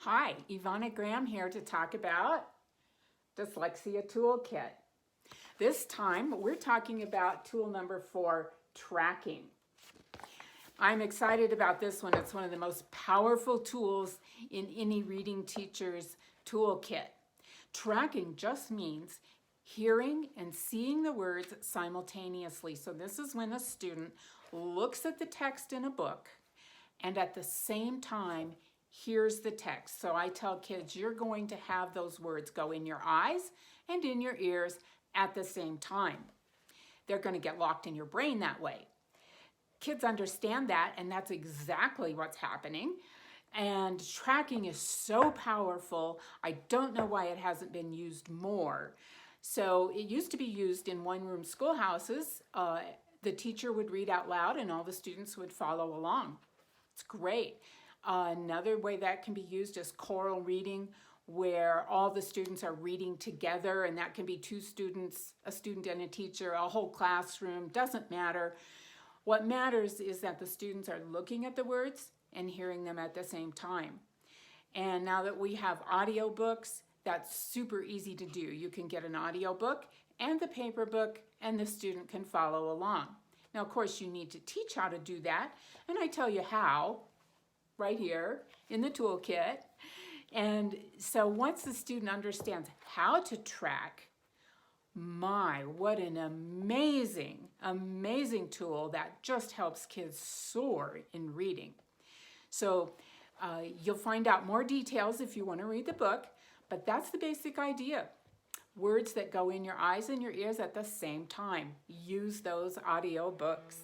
Hi, Ivana Graham here to talk about Dyslexia Tool Kit. This time we're talking about tool number 4, tracking. I'm excited about this one. It's one of the most powerful tools in any reading teacher's toolkit. Tracking just means hearing and seeing the words simultaneously. So this is when a student looks at the text in a book and at the same time here's the text. So I tell kids, you're going to have those words go in your eyes and in your ears at the same time. They're going to get locked in your brain that way. Kids understand that, and that's exactly what's happening. And tracking is so powerful, I don't know why it hasn't been used more. So it used to be used in one-room schoolhouses. The teacher would read out loud and all the students would follow along. It's great. Another way that can be used is choral reading, where all the students are reading together, and that can be 2 students, a student and a teacher, a whole classroom, doesn't matter. What matters is that the students are looking at the words and hearing them at the same time. And now that we have audiobooks, that's super easy to do. You can get an audiobook and the paper book, and the student can follow along. Now, of course, you need to teach how to do that, and I tell you how right here in the toolkit. And so once the student understands how to track, what an amazing, amazing tool that just helps kids soar in reading. So you'll find out more details if you want to read the book, but that's the basic idea. Words that go in your eyes and your ears at the same time. Use those audio books.